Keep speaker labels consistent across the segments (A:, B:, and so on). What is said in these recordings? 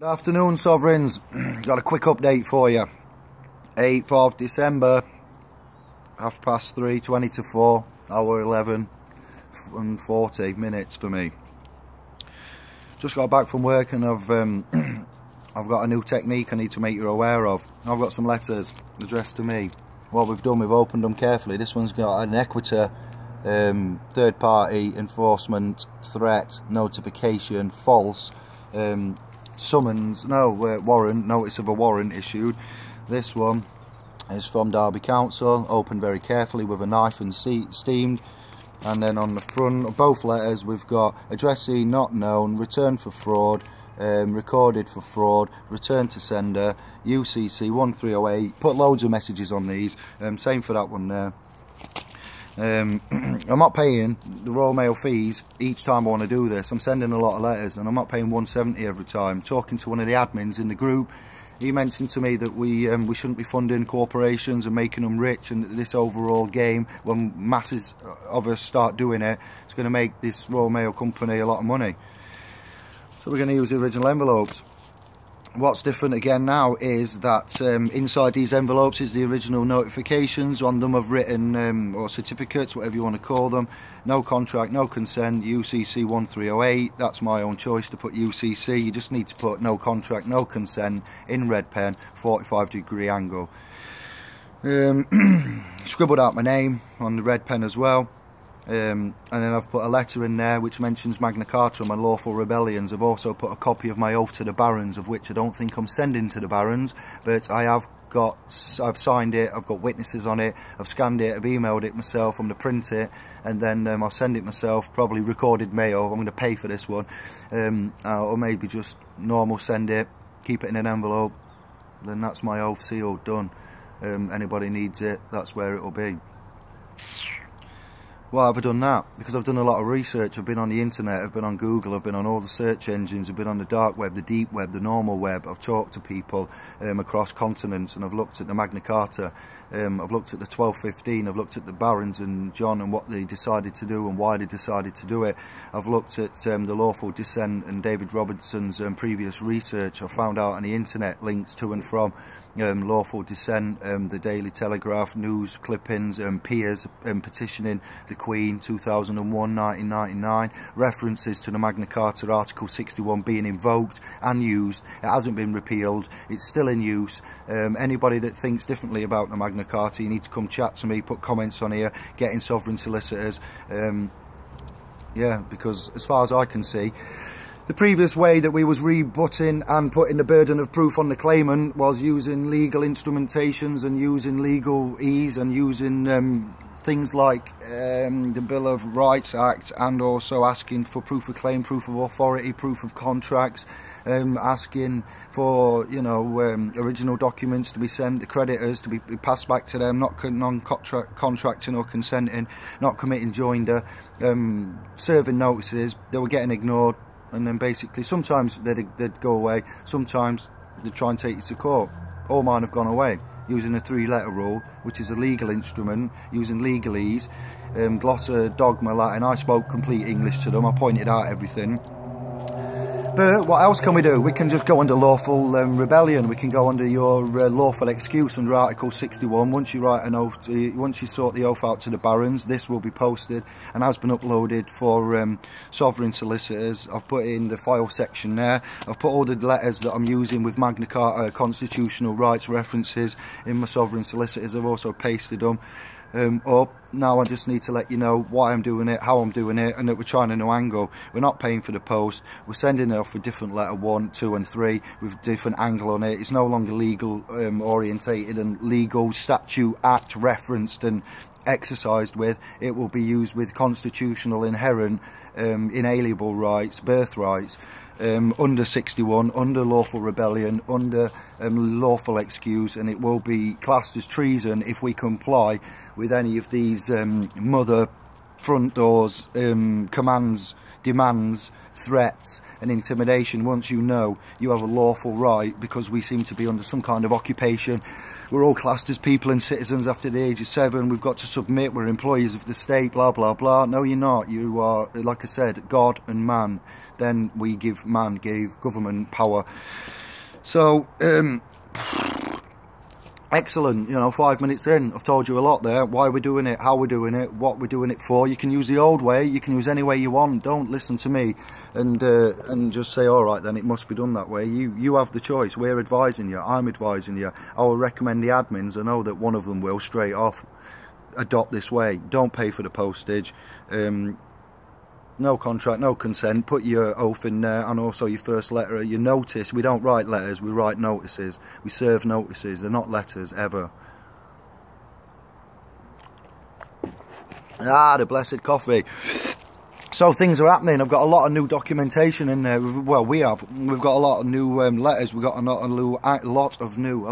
A: Good afternoon, Sovereigns. Got a quick update for you. 8th of December, 3:30, 20 to 4, hour 11 and 40 minutes for me. Just got back from work and I've got a new technique I need to make you aware of. I've got some letters addressed to me. What we've done, we've opened them carefully. This one's got an Equator third party enforcement threat notification false summons, warrant, notice of a warrant issued. This one is from Derby Council, opened very carefully with a knife and steamed. And then on the front of both letters we've got addressee not known, return for fraud, recorded for fraud, return to sender, UCC 1308. Put loads of messages on these, same for that one there. I'm not paying the Royal Mail fees each time I want to do this. I'm sending a lot of letters and I'm not paying 170 every time. Talking to one of the admins in the group, he mentioned to me that we shouldn't be funding corporations and making them rich, and this overall game, when masses of us start doing it, it's going to make this Royal Mail company a lot of money. So we're going to use the original envelopes. What's different again now is that inside these envelopes is the original notifications. On them I've written, or certificates, whatever you want to call them. No contract, no consent, UCC 1308. That's my own choice to put UCC. You just need to put no contract, no consent in red pen, 45-degree angle. Scribbled out my name on the red pen as well. And then I've put a letter in there which mentions Magna Carta and my lawful rebellions. I've also put a copy of my oath to the barons, of which I don't think I'm sending to the barons, but I've signed it, I've got witnesses on it, I've scanned it, I've emailed it myself, I'm going to print it, and then I'll send it myself, probably recorded mail. I'm going to pay for this one, or maybe just normal send it, keep it in an envelope. Then that's my oath sealed, done. Anybody needs it, that's where it'll be. Why have I done that? Because I've done a lot of research. I've been on the internet, I've been on Google, I've been on all the search engines, I've been on the dark web, the deep web, the normal web. I've talked to people across continents, and I've looked at the Magna Carta, I've looked at the 1215, I've looked at the Barons and John and what they decided to do and why they decided to do it. I've looked at the Lawful Dissent and David Robertson's previous research. I've found out on the internet links to and from Lawful Dissent, the Daily Telegraph, news clippings, peers petitioning the Queen, 2001, 1999, references to the Magna Carta Article 61 being invoked and used. It hasn't been repealed, it's still in use. Anybody that thinks differently about the Magna Carta, you need to come chat to me, put comments on here, get in Sovereign Solicitors. Yeah, because as far as I can see, the previous way that we was rebutting and putting the burden of proof on the claimant was using legal instrumentations and using legal ease and using things like the Bill of Rights Act, and also asking for proof of claim, proof of authority, proof of contracts, asking for, you know, original documents to be sent to creditors, to be passed back to them, not non-contracting or consenting, not committing joinder, serving notices. They were getting ignored. And then basically, sometimes they'd go away, sometimes they'd try and take you to court. All mine have gone away, using a 3-letter rule, which is a legal instrument, using legalese, glossa, dogma, Latin. I spoke complete English to them, I pointed out everything. But what else can we do? We can just go under lawful rebellion. We can go under your lawful excuse under Article 61. Once you write an oath, once you sort the oath out to the barons, this will be posted and has been uploaded for Sovereign Solicitors. I've put in the file section there. I've put all the letters that I'm using with Magna Carta constitutional rights references in my Sovereign Solicitors. I've also pasted them up. Now I just need to let you know why I'm doing it, how I'm doing it, and that we're trying a new angle. We're not paying for the post, we're sending it off with different letter 1, 2 and 3 with different angle on it. It's no longer legal orientated and legal statute act referenced and exercised with. It will be used with constitutional inherent inalienable rights, birthrights, under 61, under lawful rebellion, under lawful excuse, and it will be classed as treason if we comply with any of these mother front doors commands demands, threats and intimidation once you know you have a lawful right, because we seem to be under some kind of occupation. We're all classed as people and citizens after the age of 7. We've got to submit. We're employees of the state, blah, blah, blah. No, you're not. You are, like I said, God and man. Then we gave government power. So, excellent, you know, 5 minutes in, I've told you a lot there. Why we're doing it, how we're doing it, what we're doing it for. You can use the old way, you can use any way you want. Don't listen to me and just say, all right, then it must be done that way. You have the choice. We're advising you, I'm advising you. I will recommend the admins, I know that one of them will, straight off, adopt this way. Don't pay for the postage. No contract, no consent, put your oath in there, and also your first letter, your notice. We don't write letters, we write notices. We serve notices, they're not letters, ever. Ah, the blessed coffee. So things are happening. I've got a lot of new documentation in there. Well, we've got a lot of new letters. We've got a lot of new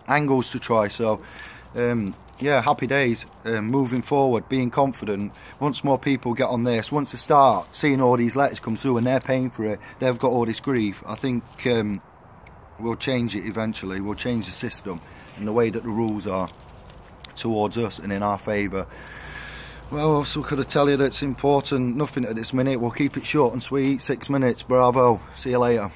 A: angles to try. So, yeah, happy days. Moving forward, being confident. Once more people get on this, once they start seeing all these letters come through and they're paying for it, they've got all this grief, I think we'll change it eventually. We'll change the system and the way that the rules are towards us and in our favour. Well, also could I tell you that's important? Nothing at this minute. We'll keep it short and sweet. 6 minutes. Bravo. See you later.